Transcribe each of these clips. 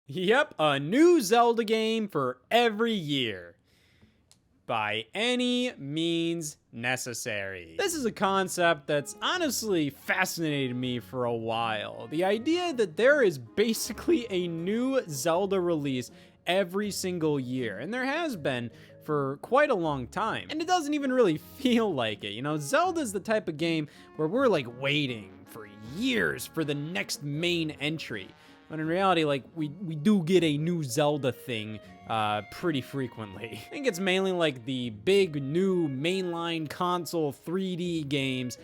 Yep, a new Zelda game for every year. By any means necessary. This is a concept that's honestly fascinated me for a while. The idea that there is basically a new Zelda release every single year, and there has been for quite a long time. And it doesn't even really feel like it. You know, Zelda's the type of game where we're like waiting for years for the next main entry. But in reality, like, we do get a new Zelda thing pretty frequently. I think it's mainly like the big new mainline console 3D games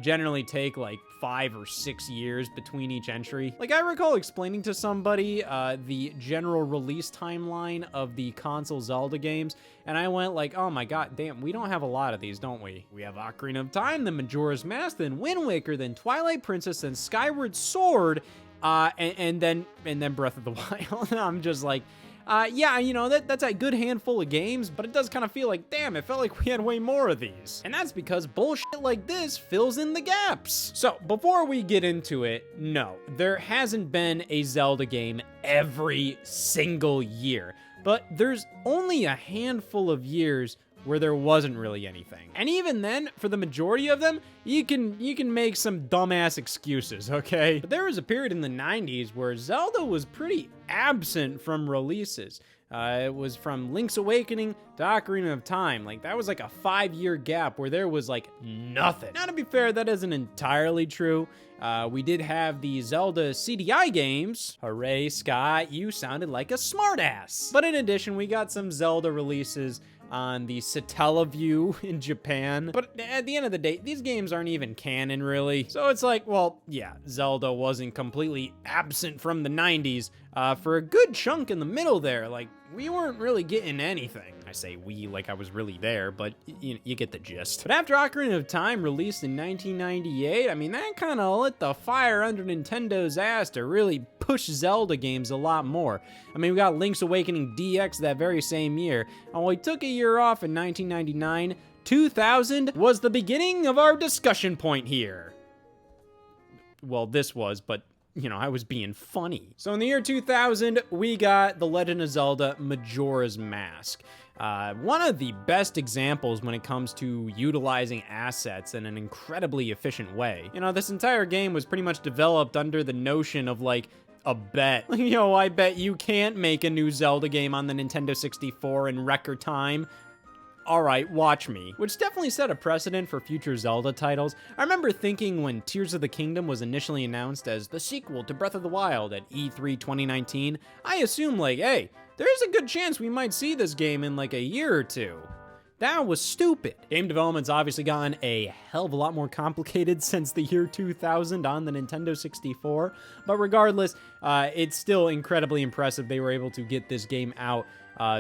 generally take like 5 or 6 years between each entry. Like, I recall explaining to somebody the general release timeline of the console Zelda games, and I went like, oh my god, damn, we don't have a lot of these, don't we? We have Ocarina of Time, then Majora's Mask, then Wind Waker, then Twilight Princess, then Skyward Sword, and then Breath of the Wild. I'm just like, yeah, you know, that's a good handful of games, but it does kind of feel like, damn, it felt like we had way more of these. And that's because bullshit like this fills in the gaps. So before we get into it, no, there hasn't been a Zelda game every single year, but there's only a handful of years where there wasn't really anything. And even then, for the majority of them, you can make some dumbass excuses, okay? But there was a period in the 90s where Zelda was pretty absent from releases. It was from Link's Awakening to Ocarina of Time. Like, that was like a 5-year gap where there was like nothing. Now, to be fair, that isn't entirely true. We did have the Zelda CDI games. Hooray, Scott, you sounded like a smartass. But in addition, we got some Zelda releases on the Satellaview in Japan. But at the end of the day, these games aren't even canon, really. So it's like, well, yeah, Zelda wasn't completely absent from the 90s for a good chunk in the middle there. Like, we weren't really getting anything. I say we like I was really there, but you get the gist. But after Ocarina of Time released in 1998, I mean, that kind of lit the fire under Nintendo's ass to really push Zelda games a lot more. I mean, we got Link's Awakening DX that very same year, and while we took a year off in 1999, 2000 was the beginning of our discussion point here. Well, this was, but you know, I was being funny. So in the year 2000, we got The Legend of Zelda Majora's Mask. One of the best examples when it comes to utilizing assets in an incredibly efficient way. You know, this entire game was pretty much developed under the notion of like a bet. You know, I bet you can't make a new Zelda game on the Nintendo 64 in record time. Alright, watch me. Which definitely set a precedent for future Zelda titles. I remember thinking when Tears of the Kingdom was initially announced as the sequel to Breath of the Wild at E3 2019, I assumed like, hey, there's a good chance we might see this game in like a year or two. That was stupid. Game development's obviously gotten a hell of a lot more complicated since the year 2000 on the Nintendo 64, but regardless, it's still incredibly impressive they were able to get this game out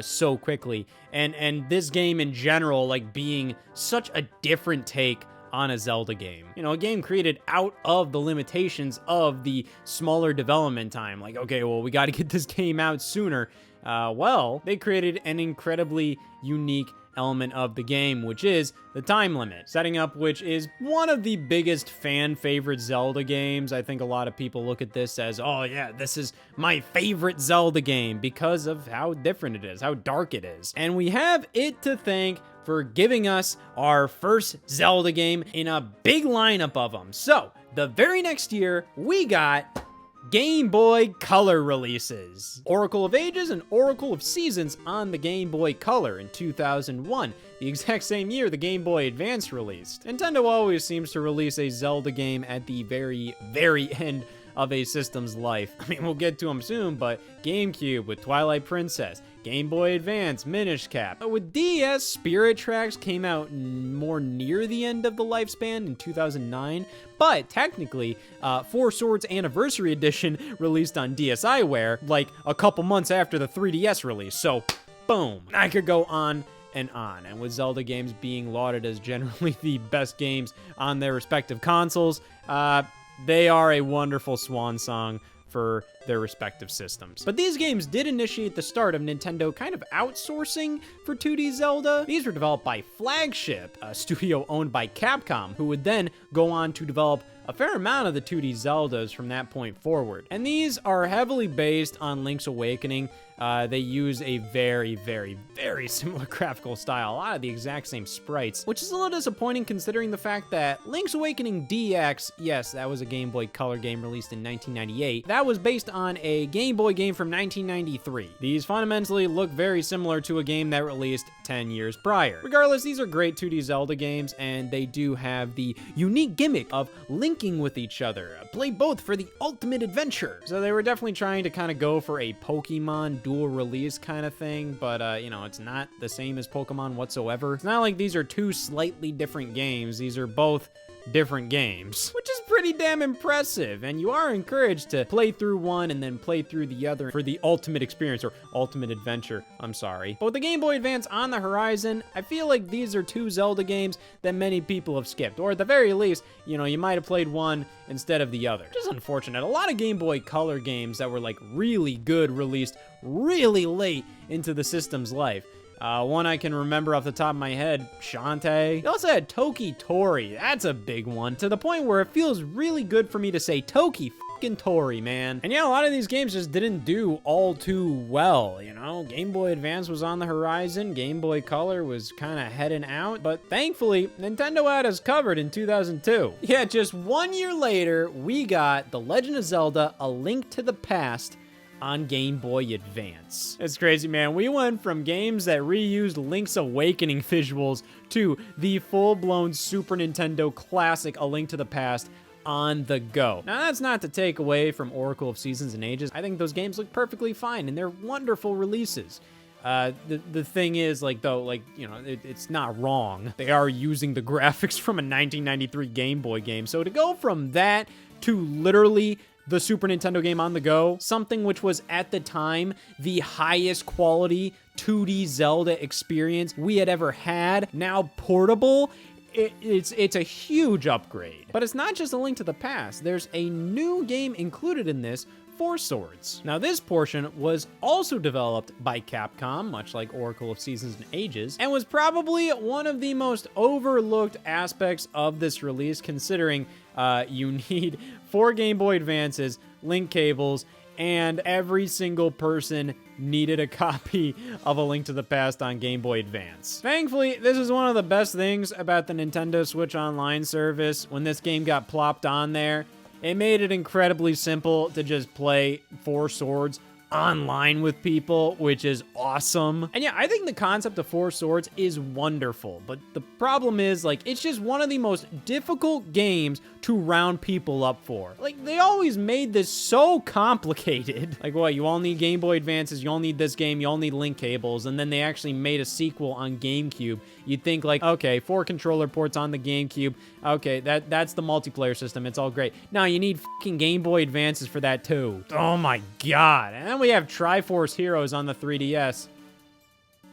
so quickly, and this game in general, like, being such a different take on a Zelda game. You know, a game created out of the limitations of the smaller development time. Like, okay, well, we got to get this game out sooner. Well, they created an incredibly unique element of the game, which is the time limit, setting up which is one of the biggest fan favorite Zelda games. I think a lot of people look at this as, oh yeah, this is my favorite Zelda game because of how different it is, how dark it is. And we have it to thank for giving us our first Zelda game in a big lineup of them. So, the very next year, we got Game Boy Color releases. Oracle of Ages and Oracle of Seasons on the Game Boy Color in 2001, the exact same year the Game Boy Advance released. Nintendo always seems to release a Zelda game at the very, very end of a system's life. I mean, we'll get to them soon, but GameCube with Twilight Princess, Game Boy Advance, Minish Cap. But with DS, Spirit Tracks came out more near the end of the lifespan in 2009, but technically, Four Swords Anniversary Edition released on DSiWare like a couple months after the 3DS release, so boom. I could go on and on, and with Zelda games being lauded as generally the best games on their respective consoles, they are a wonderful swan song for their respective systems. But these games did initiate the start of Nintendo kind of outsourcing for 2D Zelda. These were developed by Flagship, a studio owned by Capcom, who would then go on to develop a fair amount of the 2D Zeldas from that point forward. And these are heavily based on Link's Awakening. They use a very, very, very similar graphical style. A lot of the exact same sprites, which is a little disappointing considering the fact that Link's Awakening DX, yes, that was a Game Boy Color game released in 1998. That was based on a Game Boy game from 1993. These fundamentally look very similar to a game that released 10 years prior. Regardless, these are great 2D Zelda games, and they do have the unique gimmick of linking with each other. Play both for the ultimate adventure. So they were definitely trying to kind of go for a Pokemon dual release kind of thing, but you know, it's not the same as Pokemon whatsoever. It's not like these are two slightly different games. These are both different games, which is pretty damn impressive, and you are encouraged to play through one and then play through the other for the ultimate experience, or ultimate adventure, I'm sorry. But with the Game Boy Advance on the horizon, I feel like these are two Zelda games that many people have skipped, or at the very least, you know, you might have played one instead of the other. Just unfortunate. A lot of Game Boy Color games that were like really good released really late into the system's life. One I can remember off the top of my head, Shantae. They also had Toki Tori. That's a big one, to the point where it feels really good for me to say Toki fucking Tori, man. And yeah, a lot of these games just didn't do all too well, you know? Game Boy Advance was on the horizon, Game Boy Color was kind of heading out, but thankfully, Nintendo had us covered in 2002. Yeah, just 1 year later, we got The Legend of Zelda: A Link to the Past on Game Boy Advance. It's crazy, man. We went from games that reused Link's Awakening visuals to the full-blown Super Nintendo classic A Link to the Past on the go. Now, that's not to take away from Oracle of Seasons and Ages. I think those games look perfectly fine, and they're wonderful releases. The thing is, like, though, like, you know, it's not wrong. They are using the graphics from a 1993 Game Boy game. So to go from that to literally the Super Nintendo game on the go, something which was at the time the highest quality 2D Zelda experience we had ever had, now portable, it's a huge upgrade. But it's not just A Link to the Past. There's a new game included in this, Four Swords. Now, this portion was also developed by Capcom, much like Oracle of Seasons and Ages, and was probably one of the most overlooked aspects of this release, considering you need 4 Game Boy Advances, link cables, and every single person needed a copy of A Link to the Past on Game Boy Advance. Thankfully, this is one of the best things about the Nintendo Switch Online service. When this game got plopped on there, it made it incredibly simple to just play Four Swords online with people, which is awesome. And yeah, I think the concept of Four Swords is wonderful, but the problem is, like, it's just one of the most difficult games to round people up for. Like, they always made this so complicated. Like, what, you all need Game Boy Advances, you all need this game, you all need link cables, and then they actually made a sequel on GameCube. You'd think, like, okay, 4 controller ports on the GameCube, okay, that's the multiplayer system, it's all great. Now, you need fucking Game Boy Advances for that too. Oh my god. And then we have Triforce Heroes on the 3DS.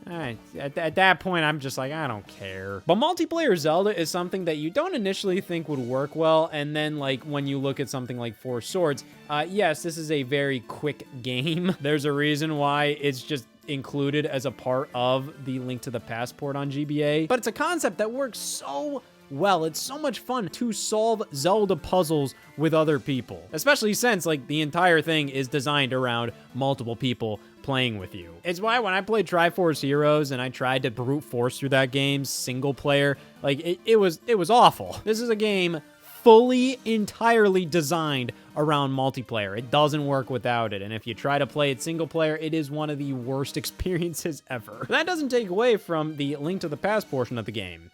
At that point, I'm just like, I don't care. But multiplayer Zelda is something that you don't initially think would work well, and then, like, when you look at something like Four Swords, yes, this is a very quick game. There's a reason why it's just included as a part of the Link to the Past port on GBA, but it's a concept that works so well. It's so much fun to solve Zelda puzzles with other people, especially since, like, the entire thing is designed around multiple people playing with you. It's why when I played Triforce Heroes and I tried to brute force through that game single player, like, it was awful. This is a game fully, entirely designed around multiplayer. It doesn't work without it, and if you try to play it single player, it is one of the worst experiences ever. But that doesn't take away from the Link to the Past portion of the game.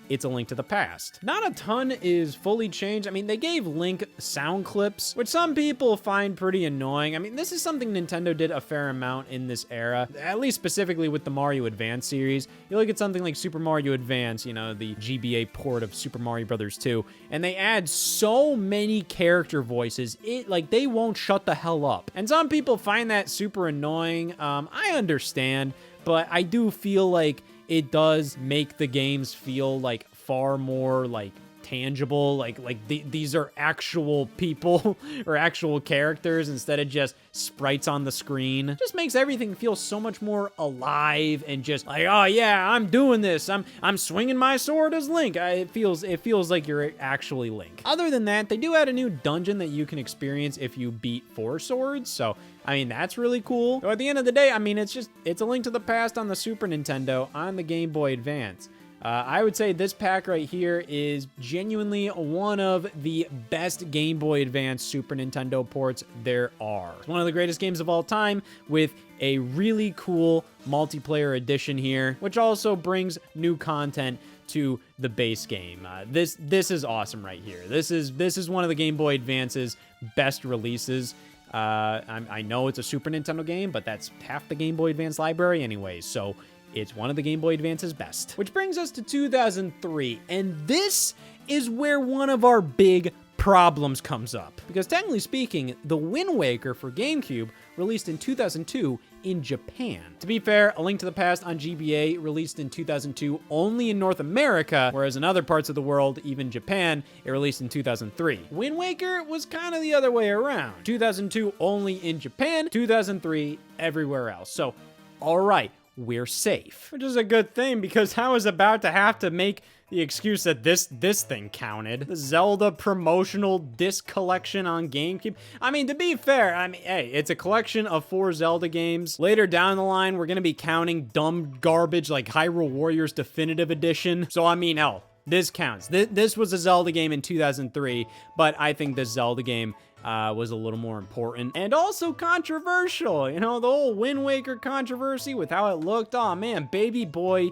It's A Link to the Past. Not a ton is fully changed. I mean, they gave Link sound clips, which some people find pretty annoying. I mean, this is something Nintendo did a fair amount in this era, at least specifically with the Mario Advance series. You look at something like Super Mario Advance, you know, the GBA port of Super Mario Bros. 2, and they add so many character voices, like, they won't shut the hell up. And some people find that super annoying. I understand, but I do feel like it does make the games feel like far more like tangible, these are actual people or actual characters instead of just sprites on the screen. Just makes everything feel so much more alive and just like, oh yeah, I'm doing this. I'm swinging my sword as Link. It feels like you're actually Link. Other than that, they do add a new dungeon that you can experience if you beat 4 swords. So, I mean, that's really cool. So at the end of the day, I mean, it's a Link to the Past on the Super Nintendo on the Game Boy Advance. I would say this pack right here is genuinely one of the best Game Boy Advance Super Nintendo ports there are. It's one of the greatest games of all time with a really cool multiplayer edition here, which also brings new content to the base game. This is awesome right here. This is one of the Game Boy Advance's best releases. I know it's a Super Nintendo game, but that's half the Game Boy Advance library anyways, so it's one of the Game Boy Advance's best. Which brings us to 2003, and this is where one of our big problems comes up. Because technically speaking, the Wind Waker for GameCube released in 2002 in Japan. To be fair, A Link to the Past on GBA released in 2002 only in North America, whereas in other parts of the world, even Japan, it released in 2003. Wind Waker was kind of the other way around. 2002 only in Japan, 2003 everywhere else. So, all right, we're safe. Which is a good thing because I was about to have to make the excuse that this thing counted. The Zelda promotional disc collection on GameCube. I mean, to be fair, I mean, hey, it's a collection of 4 Zelda games. Later down the line, we're gonna be counting dumb garbage like Hyrule Warriors Definitive Edition. So, I mean, hell, this counts. This was a Zelda game in 2003, but I think this Zelda game was a little more important and also controversial. You know, the whole Wind Waker controversy with how it looked. Oh man, baby boy,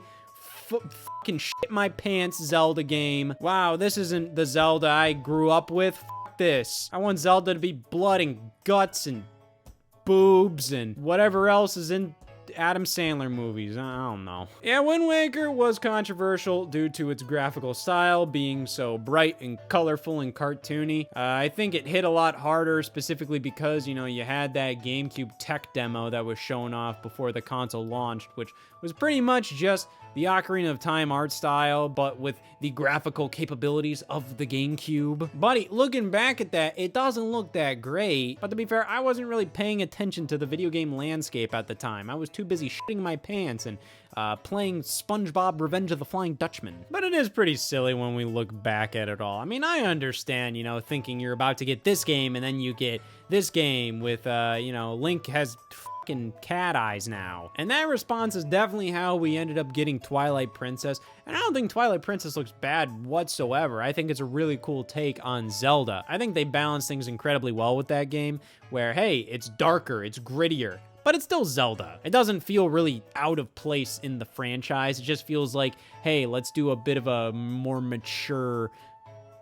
fucking shit my pants Zelda game. Wow, this isn't the Zelda I grew up with. F this. I want Zelda to be blood and guts and boobs and whatever else is in Adam Sandler movies. I don't know. Yeah, Wind Waker was controversial due to its graphical style being so bright and colorful and cartoony. I think it hit a lot harder specifically because, you know, you had that GameCube tech demo that was shown off before the console launched, which was pretty much just the Ocarina of Time art style, but with the graphical capabilities of the GameCube. Buddy, looking back at that, it doesn't look that great, but to be fair, I wasn't really paying attention to the video game landscape at the time. I was too busy shitting my pants and playing SpongeBob Revenge of the Flying Dutchman. But it is pretty silly when we look back at it all. I mean, I understand, you know, thinking you're about to get this game and then you get this game with, you know, Link has cat eyes now. And that response is definitely how we ended up getting Twilight Princess. And I don't think Twilight Princess looks bad whatsoever. I think it's a really cool take on Zelda. I think they balance things incredibly well with that game where, hey, it's darker, it's grittier, but it's still Zelda. It doesn't feel really out of place in the franchise. It just feels like, hey, let's do a bit of a more mature,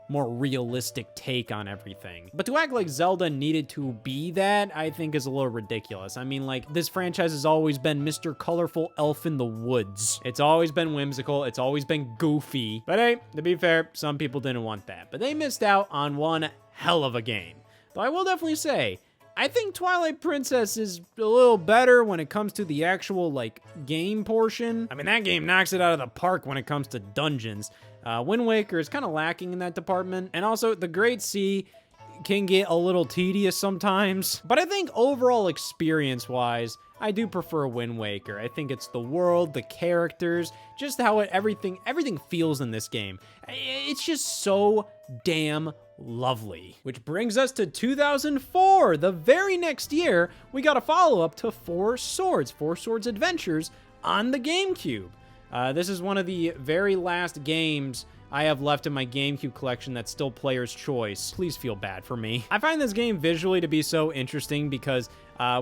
more realistic take on everything. But to act like Zelda needed to be that, I think is a little ridiculous. I mean, like, this franchise has always been Mr. Colorful Elf in the Woods. It's always been whimsical, it's always been goofy. But hey, to be fair, some people didn't want that. But they missed out on one hell of a game. Though I will definitely say, I think Twilight Princess is a little better when it comes to the actual, like, game portion. I mean, that game knocks it out of the park when it comes to dungeons. Wind Waker is kind of lacking in that department. And also, the Great Sea can get a little tedious sometimes. But I think overall experience-wise, I do prefer Wind Waker. I think it's the world, the characters, just how everything feels in this game. It's just so damn lovely. Which brings us to 2004. The very next year, we got a follow-up to Four Swords Adventures on the GameCube. This is one of the very last games I have left in my GameCube collection that's still player's choice. Please feel bad for me. I find this game visually to be so interesting because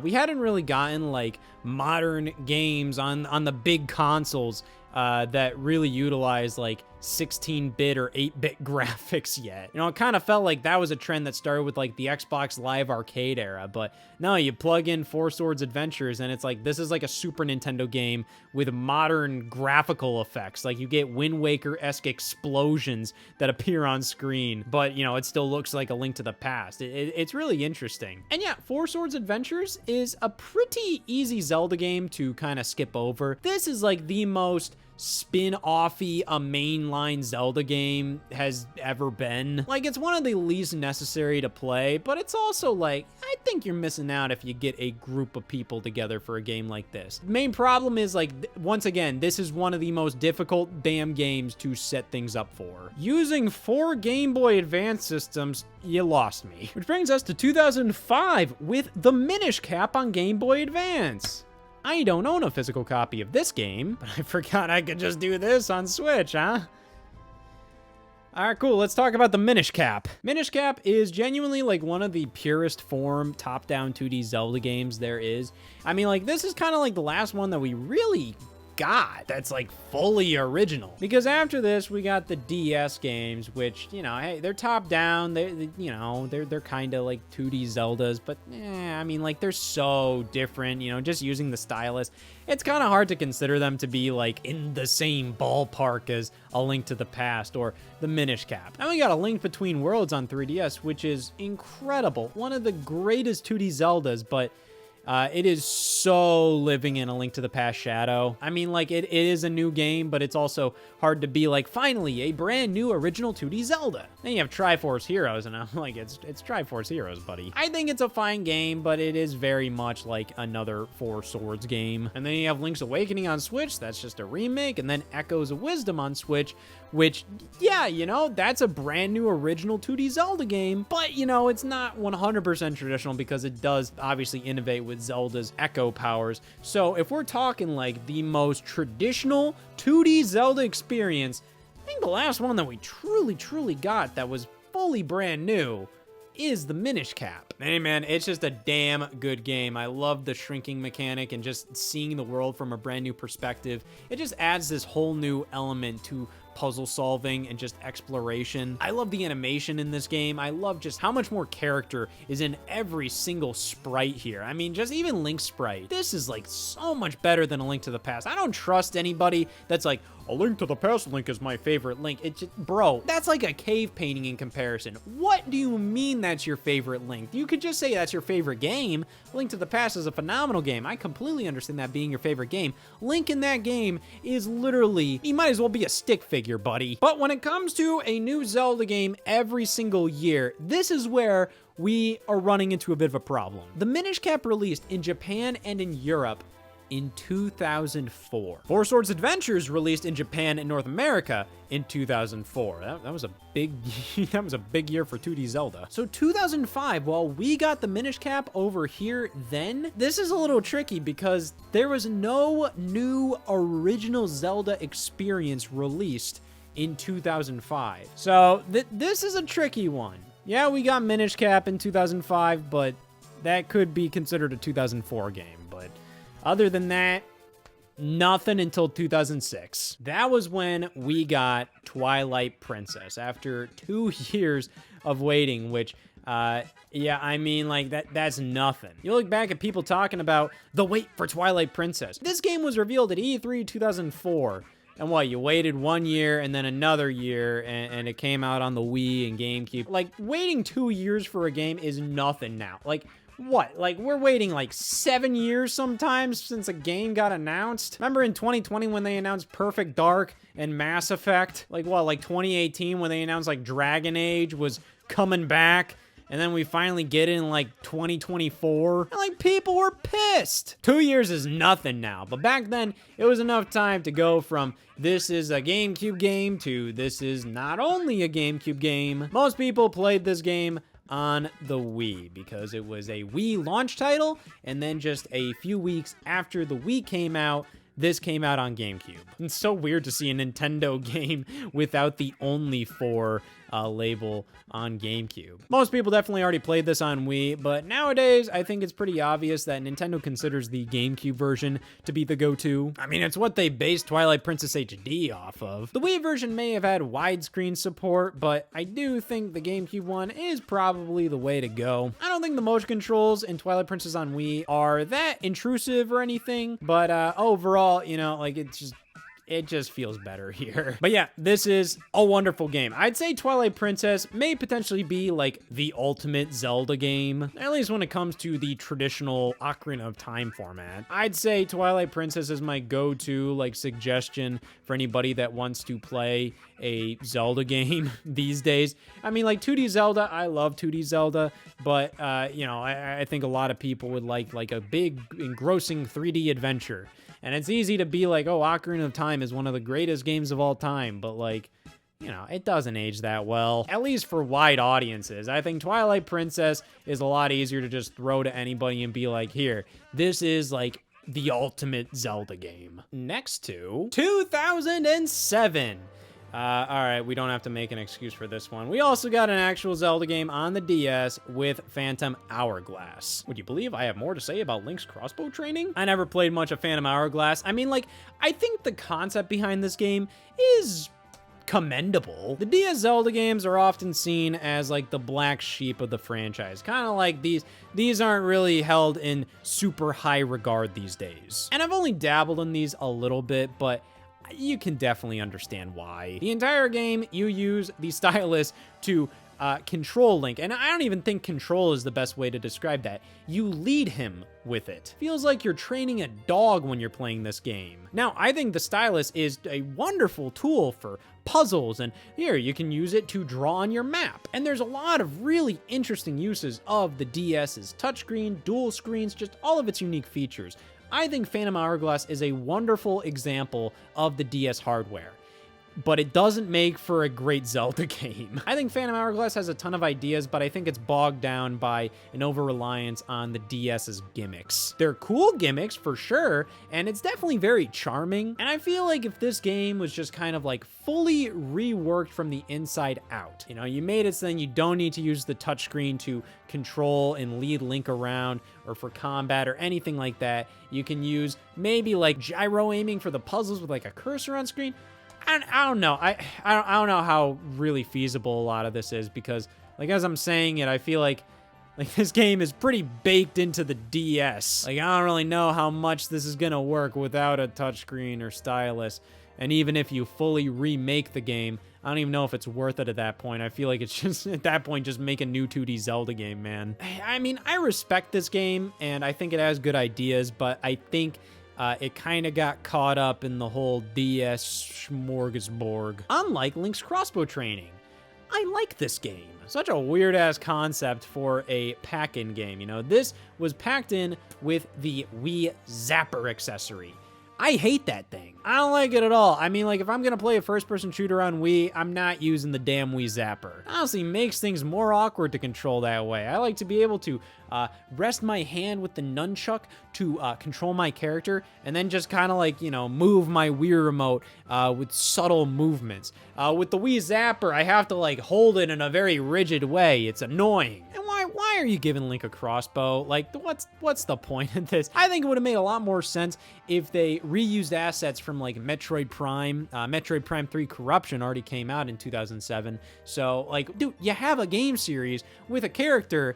we hadn't really gotten like modern games on the big consoles that really utilize like 16-bit or 8-bit graphics yet. You know, it kind of felt like that was a trend that started with like the Xbox Live Arcade era, but no, you plug in Four Swords Adventures and it's like, this is like a Super Nintendo game with modern graphical effects. Like you get Wind Waker-esque explosions that appear on screen, but you know, it still looks like A Link to the Past. It's really interesting. And yeah, Four Swords Adventures is a pretty easy Zelda game to kind of skip over. This is like the most spin-offy a mainline Zelda game has ever been. Like, it's one of the least necessary to play, but it's also like, I think you're missing out if you get a group of people together for a game like this. The main problem is, like, once again, this is one of the most difficult damn games to set things up for. Using 4 Game Boy Advance systems, you lost me. Which brings us to 2005 with the Minish Cap on Game Boy Advance. I don't own a physical copy of this game, but I forgot I could just do this on Switch, huh? Alright, cool, let's talk about the Minish Cap. Minish Cap is genuinely like one of the purest form top-down 2D Zelda games there is. I mean, like, this is kind of like the last one that we really got that's like fully original, because after this we got the DS games, which, you know, hey, they're top down, they're kind of like 2D Zeldas, but I mean, like, they're so different, you know, just using the stylus, it's kind of hard to consider them to be like in the same ballpark as A Link to the Past or the Minish Cap. And we got A Link Between Worlds on 3DS, which is incredible, one of the greatest 2D Zeldas, but it is so living in A Link to the Past shadow. I mean, like, it is a new game, but it's also hard to be like, finally, a brand new original 2D Zelda. Then you have Triforce Heroes, and I'm like, it's Triforce Heroes, buddy. I think it's a fine game, but it is very much like another Four Swords game. And then you have Link's Awakening on Switch, that's just a remake, and then Echoes of Wisdom on Switch, which, yeah, you know, that's a brand new original 2D Zelda game, but, you know, it's not 100% traditional because it does obviously innovate with Zelda's echo powers. So if we're talking like the most traditional 2D Zelda experience, I think the last one that we truly got that was fully brand new is the Minish Cap. Hey man, it's just a damn good game. I love the shrinking mechanic and just seeing the world from a brand new perspective. It just adds this whole new element to puzzle solving and just exploration. I love the animation in this game. I love just how much more character is in every single sprite here. I mean, just even Link's sprite. This is like so much better than A Link to the Past. I don't trust anybody that's like, A Link to the Past Link is my favorite Link. It's just, bro, that's like a cave painting in comparison. What do you mean that's your favorite Link? You could just say that's your favorite game. Link to the Past is a phenomenal game. I completely understand that being your favorite game. Link in that game is literally, he might as well be a stick figure, buddy. But when it comes to a new Zelda game every single year, this is where we are running into a bit of a problem. The Minish Cap released in Japan and in Europe in 2004. Four Swords Adventures released in Japan and North America in 2004. That was a big that was a big year for 2D Zelda. So 2005, while we got the Minish Cap over here then, this is a little tricky because there was no new original Zelda experience released in 2005. So this is a tricky one. Yeah, we got Minish Cap in 2005, but that could be considered a 2004 game, but other than that, nothing until 2006. That was when we got Twilight Princess after 2 years of waiting, which, yeah, I mean, like, that's nothing. You look back at people talking about the wait for Twilight Princess. This game was revealed at E3 2004. And what, you waited 1 year and then another year, and it came out on the Wii and GameCube. Like, waiting 2 years for a game is nothing now. Like, what? Like, we're waiting like 7 years sometimes since a game got announced? Remember in 2020 when they announced Perfect Dark and Mass Effect? Like what, like 2018 when they announced like Dragon Age was coming back? And then we finally get it in like 2024. And like people were pissed. 2 years is nothing now. But back then, it was enough time to go from this is a GameCube game to this is not only a GameCube game. Most people played this game on the Wii because it was a Wii launch title, and then just a few weeks after the Wii came out, this came out on GameCube. It's so weird to see a Nintendo game without the only for label on GameCube. Most people definitely already played this on Wii, but nowadays I think it's pretty obvious that Nintendo considers the GameCube version to be the go-to. I mean, it's what they based Twilight Princess HD off of. The Wii version may have had widescreen support, but I do think the GameCube one is probably the way to go. I don't think the motion controls in Twilight Princess on Wii are that intrusive or anything, but overall, you know, like, it's just, it just feels better here. But yeah, this is a wonderful game. I'd say Twilight Princess may potentially be like the ultimate Zelda game, at least when it comes to the traditional Ocarina of Time format. I'd say Twilight Princess is my go-to like suggestion for anybody that wants to play a Zelda game these days. I mean, like 2D Zelda, I love 2D Zelda, but you know, I think a lot of people would like a big engrossing 3D adventure. And it's easy to be like, oh, Ocarina of Time is one of the greatest games of all time, but like, you know, it doesn't age that well, at least for wide audiences. I think Twilight Princess is a lot easier to just throw to anybody and be like, here, this is like the ultimate Zelda game. Next to 2007. All right, we don't have to make an excuse for this one. We also got an actual Zelda game on the DS with Phantom Hourglass. Would you believe I have more to say about Link's crossbow training? I never played much of Phantom Hourglass. I mean, like, I think the concept behind this game is commendable. The DS Zelda games are often seen as like the black sheep of the franchise. Kind of like these aren't really held in super high regard these days. And I've only dabbled in these a little bit, but you can definitely understand why. The entire game, you use the stylus to control Link, and I don't even think control is the best way to describe that. You lead him with it. Feels like you're training a dog when you're playing this game. Now, I think the stylus is a wonderful tool for puzzles, and here, you can use it to draw on your map. And there's a lot of really interesting uses of the DS's touchscreen, dual screens, just all of its unique features. I think Phantom Hourglass is a wonderful example of the DS hardware, but it doesn't make for a great Zelda game. I think Phantom Hourglass has a ton of ideas, but I think it's bogged down by an over-reliance on the DS's gimmicks. They're cool gimmicks, for sure, and it's definitely very charming, and I feel like if this game was just kind of like fully reworked from the inside out, you know, you made it so then you don't need to use the touchscreen to control and lead Link around or for combat or anything like that. You can use maybe like gyro aiming for the puzzles with like a cursor on screen. I don't know. I don't know how really feasible a lot of this is, because like as I'm saying it, I feel like this game is pretty baked into the DS. Like I don't really know how much this is gonna work without a touchscreen or stylus. And even if you fully remake the game, I don't even know if it's worth it at that point. I feel like it's just, at that point, just make a new 2D Zelda game, man. I mean, I respect this game, and I think it has good ideas, but I think it kind of got caught up in the whole DS smorgasbord. Unlike Link's crossbow training, I like this game. Such a weird-ass concept for a pack-in game, you know? This was packed in with the Wii Zapper accessory. I hate that thing. I don't like it at all. I mean, like, if I'm gonna play a first-person shooter on Wii, I'm not using the damn Wii Zapper. It honestly makes things more awkward to control that way. I like to be able to rest my hand with the nunchuck to control my character, and then just kind of like, you know, move my Wii remote with subtle movements. With the Wii Zapper, I have to like hold it in a very rigid way. It's annoying. And why are you giving Link a crossbow? Like, what's the point of this? I think it would have made a lot more sense if they reused assets from like Metroid Prime. Metroid Prime 3 Corruption already came out in 2007. So like, dude, you have a game series with a character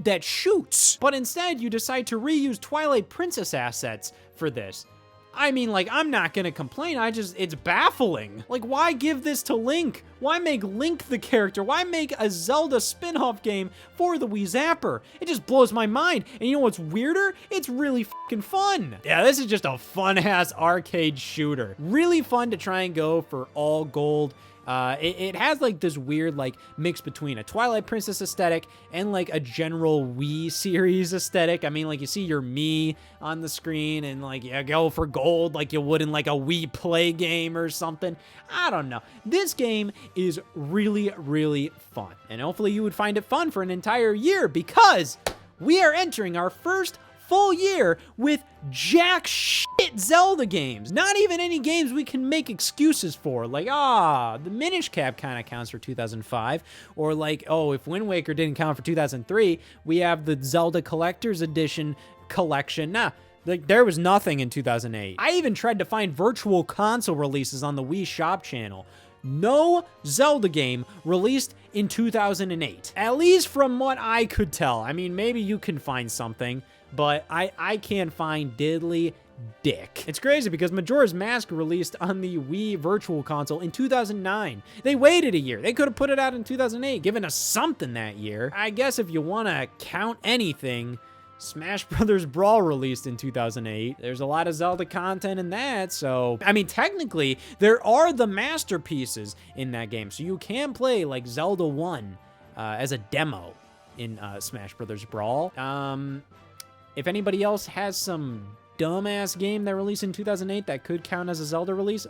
that shoots, but instead you decide to reuse Twilight Princess assets for this. I mean, like, I'm not gonna complain, it's baffling. Like, why give this to Link? Why make Link the character? Why make a Zelda spin-off game for the Wii Zapper? It just blows my mind. And you know what's weirder? It's really fucking fun. Yeah, this is just a fun-ass arcade shooter. Really fun to try and go for all gold. It has like this weird like mix between a Twilight Princess aesthetic and like a general Wii series aesthetic. I mean, like you see your Mii on the screen and like you go for gold like you would in like a Wii Play game or something. I don't know. This game is really, really fun. And hopefully you would find it fun for an entire year, because we are entering our first full year with jack shit Zelda games. Not even any games we can make excuses for. Like, the Minish Cap kind of counts for 2005. Or like, if Wind Waker didn't count for 2003, we have the Zelda Collector's Edition collection. Nah, like there was nothing in 2008. I even tried to find virtual console releases on the Wii Shop channel. No Zelda game released in 2008. At least from what I could tell. I mean, maybe you can find something, but I can't find diddly dick. It's crazy because Majora's Mask released on the Wii Virtual Console in 2009. They waited a year. They could have put it out in 2008, given us something that year. I guess if you want to count anything, Smash Brothers Brawl released in 2008. There's a lot of Zelda content in that, so... I mean, technically, there are the masterpieces in that game, so you can play, like, Zelda 1 as a demo in Smash Brothers Brawl. If anybody else has some dumbass game that released in 2008 that could count as a Zelda release,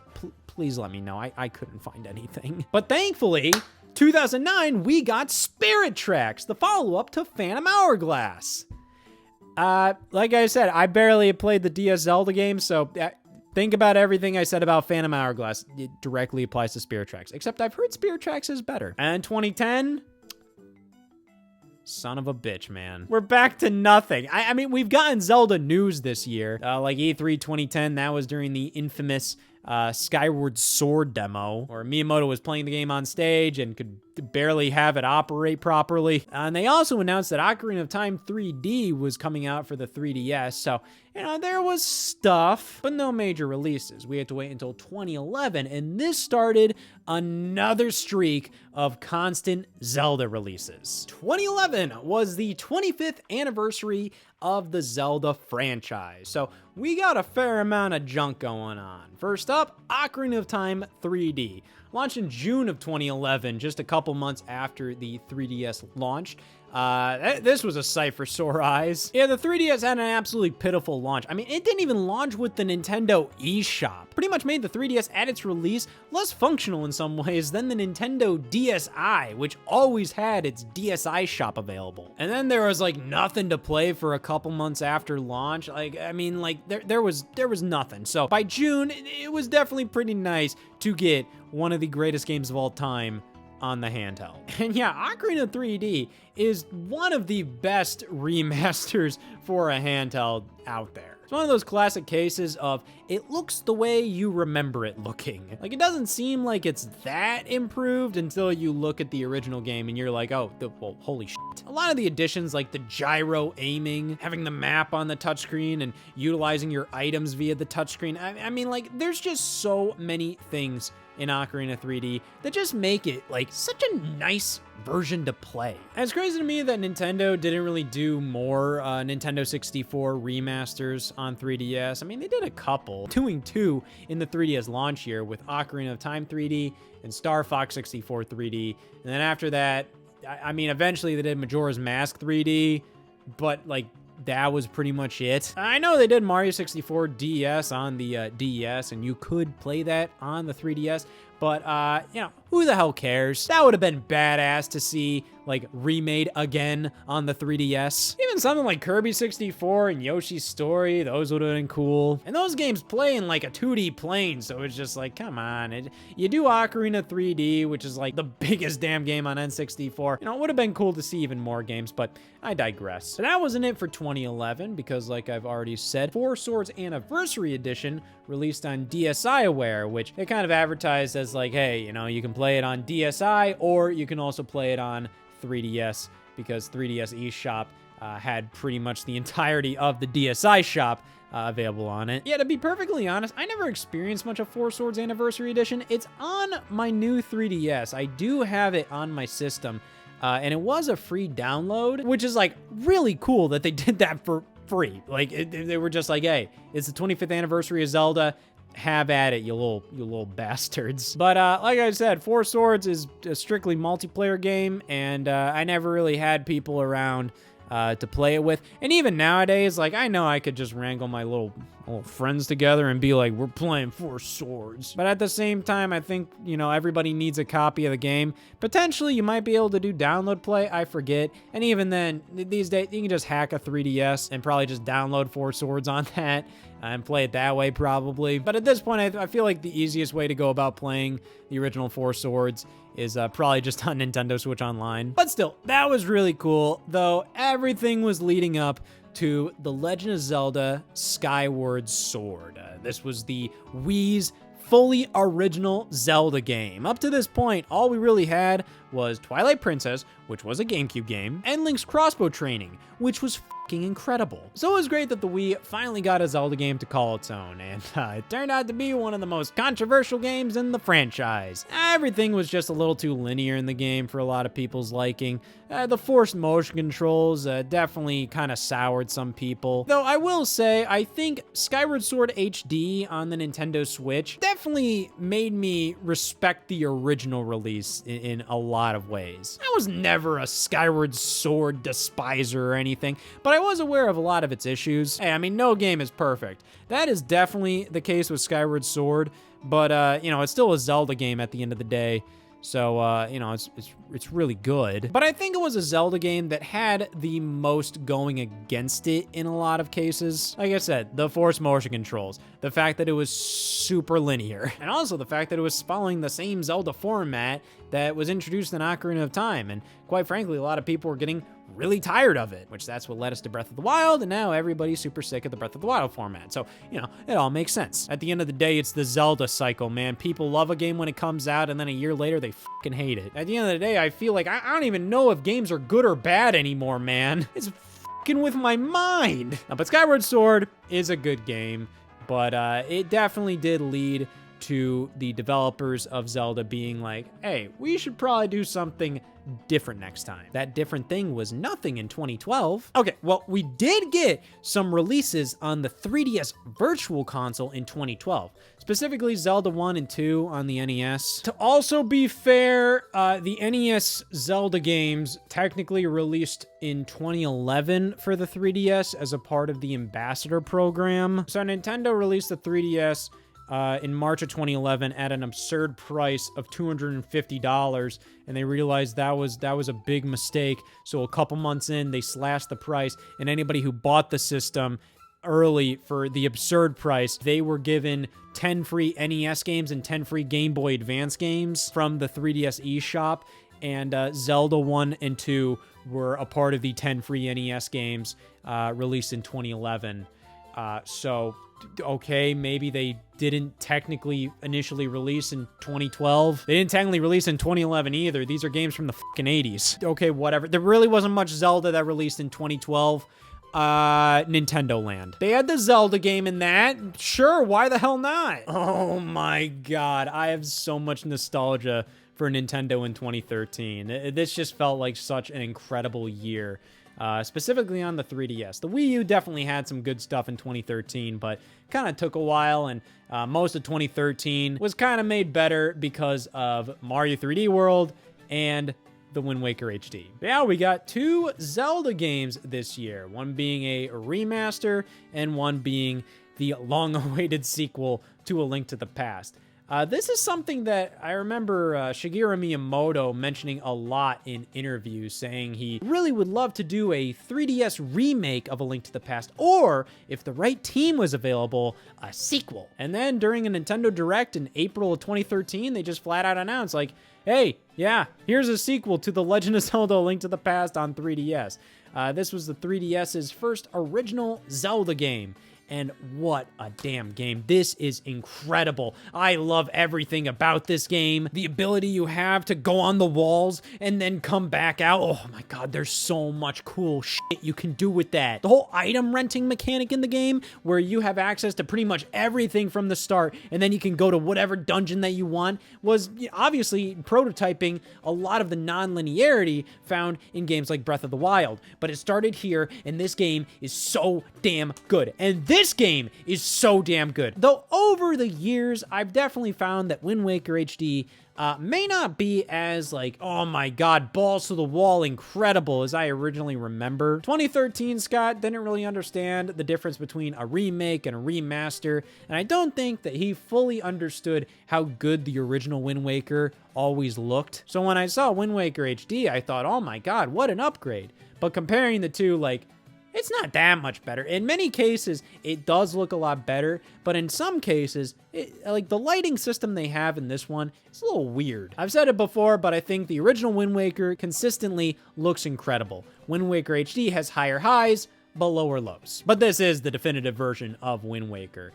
please let me know. I couldn't find anything. But thankfully, 2009, we got Spirit Tracks, the follow-up to Phantom Hourglass. Like I said, I barely played the DS Zelda game, so think about everything I said about Phantom Hourglass. It directly applies to Spirit Tracks, except I've heard Spirit Tracks is better. And 2010, son of a bitch, man. We're back to nothing. I mean, we've gotten Zelda news this year, like E3 2010. That was during the infamous Skyward Sword demo, where Miyamoto was playing the game on stage and could barely have it operate properly. And they also announced that Ocarina of Time 3D was coming out for the 3DS, so, you know, there was stuff, but no major releases. We had to wait until 2011, and this started another streak of constant Zelda releases. 2011 was the 25th anniversary of the Zelda franchise, so we got a fair amount of junk going on. First up, Ocarina of Time 3D. Launched in June of 2011, just a couple months after the 3DS launched. This was a sight for sore eyes. Yeah, the 3DS had an absolutely pitiful launch. I mean, it didn't even launch with the Nintendo eShop. Pretty much made the 3DS at its release less functional in some ways than the Nintendo DSi, which always had its DSi shop available. And then there was like nothing to play for a couple months after launch. Like, I mean, like there was nothing. So by June, it was definitely pretty nice to get one of the greatest games of all time on the handheld. And yeah, Ocarina of 3D is one of the best remasters for a handheld out there. It's one of those classic cases of it looks the way you remember it looking. Like, it doesn't seem like it's that improved until you look at the original game and you're like, oh, well, holy shit. A lot of the additions, like the gyro aiming, having the map on the touchscreen, and utilizing your items via the touchscreen. I mean, like, there's just so many things in Ocarina 3D that just make it like such a nice version to play. And it's crazy to me that Nintendo didn't really do more Nintendo 64 remasters on 3DS. I mean, they did a couple, doing two in the 3DS launch year with Ocarina of Time 3D and Star Fox 64 3D. And then after that, I mean, eventually they did Majora's Mask 3D, but like, that was pretty much it. I know they did Mario 64 DS on the DS, and you could play that on the 3DS, but, you know, who the hell cares? That would have been badass to see, like, remade again on the 3DS. Even something like Kirby 64 and Yoshi's Story, those would have been cool. And those games play in, like, a 2D plane, so it's just like, come on. You do Ocarina 3D, which is, like, the biggest damn game on N64. You know, it would have been cool to see even more games, but I digress. So that wasn't it for 2011, because, like I've already said, Four Swords Anniversary Edition released on DSiWare, which they kind of advertised as like, hey, you know, you can play it on DSi, or you can also play it on 3DS, because 3DS eShop had pretty much the entirety of the DSi shop available on it. Yeah, to be perfectly honest, I never experienced much of Four Swords Anniversary Edition. It's on my new 3DS. I do have it on my system, and it was a free download, which is like really cool that they did that for free. Like, they were just like, hey, it's the 25th anniversary of Zelda. Have at it, you little bastards. But like I said, Four Swords is a strictly multiplayer game, and I never really had people around to play it with. And even nowadays, like, I know I could just wrangle my little friends together and be like, we're playing Four Swords. But at the same time, I think, you know, everybody needs a copy of the game. Potentially, you might be able to do download play, I forget. And even then, these days, you can just hack a 3DS and probably just download Four Swords on that and play it that way, probably. But at this point, I feel like the easiest way to go about playing the original Four Swords is probably just on Nintendo Switch Online. But still, that was really cool, though everything was leading up to The Legend of Zelda Skyward Sword. This was the Wii's fully original Zelda game. Up to this point, all we really had was Twilight Princess, which was a GameCube game, and Link's Crossbow Training, which was fucking incredible. So it was great that the Wii finally got a Zelda game to call its own, and it turned out to be one of the most controversial games in the franchise. Everything was just a little too linear in the game for a lot of people's liking. The forced motion controls definitely kind of soured some people. Though I will say, I think Skyward Sword HD on the Nintendo Switch definitely made me respect the original release in a lot of ways. I was never a Skyward Sword despiser or anything, but I was aware of a lot of its issues. Hey, I mean, no game is perfect. That is definitely the case with Skyward Sword, but, you know, it's still a Zelda game at the end of the day. So, you know, it's really good. But I think it was a Zelda game that had the most going against it in a lot of cases. Like I said, the forced motion controls, the fact that it was super linear, and also the fact that it was following the same Zelda format that was introduced in Ocarina of Time. And quite frankly, a lot of people were getting really tired of it, which that's what led us to Breath of the Wild, and now everybody's super sick of the Breath of the Wild format. So, you know, it all makes sense. At the end of the day, it's the Zelda cycle, man. People love a game when it comes out, and then a year later, they fucking hate it. At the end of the day, I feel like I don't even know if games are good or bad anymore, man. It's fucking with my mind. But Skyward Sword is a good game, but it definitely did lead to the developers of Zelda being like, hey, we should probably do something different next time. That different thing was nothing in 2012. Okay, well, we did get some releases on the 3DS Virtual Console in 2012, specifically Zelda 1 and 2 on the NES. To also be fair, the NES Zelda games technically released in 2011 for the 3DS as a part of the Ambassador program. So Nintendo released the 3DS in March of 2011 at an absurd price of $250, and they realized that was a big mistake. So a couple months in, they slashed the price, and anybody who bought the system early for the absurd price, they were given 10 free NES games and 10 free Game Boy Advance games from the 3DS eShop, and Zelda 1 and 2 were a part of the 10 free NES games released in 2011. So, okay, maybe they didn't technically initially release in 2012. They didn't technically release in 2011 either. These are games from the fucking 80s. Okay, whatever. There really wasn't much Zelda that released in 2012. Nintendo Land. They had the Zelda game in that. Sure, why the hell not? Oh my god, I have so much nostalgia for Nintendo in 2013. This just felt like such an incredible year. Specifically on the 3DS. The Wii U definitely had some good stuff in 2013, but kind of took a while, and most of 2013 was kind of made better because of Mario 3D World and the Wind Waker HD. Yeah, we got 2 Zelda games this year, one being a remaster and one being the long-awaited sequel to A Link to the Past. This is something that I remember Shigeru Miyamoto mentioning a lot in interviews, saying he really would love to do a 3DS remake of A Link to the Past, or, if the right team was available, a sequel. And then during a Nintendo Direct in April of 2013, they just flat out announced, like, hey, yeah, here's a sequel to The Legend of Zelda: A Link to the Past on 3DS. This was the 3DS's first original Zelda game. And what a damn game. This is incredible. I love everything about this game. The ability you have to go on the walls and then come back out. Oh my god, there's so much cool shit you can do with that. The whole item renting mechanic in the game, where you have access to pretty much everything from the start, and then you can go to whatever dungeon that you want, was obviously prototyping a lot of the non-linearity found in games like Breath of the Wild. But it started here, and this game is so damn good. And this game is so damn good. Though over the years, I've definitely found that Wind Waker HD may not be as, like, oh my god, balls to the wall incredible as I originally remember. 2013, Scott didn't really understand the difference between a remake and a remaster, and I don't think that he fully understood how good the original Wind Waker always looked. So when I saw Wind Waker HD, I thought, oh my god, what an upgrade. But comparing the two, like, it's not that much better. In many cases, it does look a lot better, but in some cases, like the lighting system they have in this one, it's a little weird. I've said it before, but I think the original Wind Waker consistently looks incredible. Wind Waker HD has higher highs, but lower lows. But this is the definitive version of Wind Waker.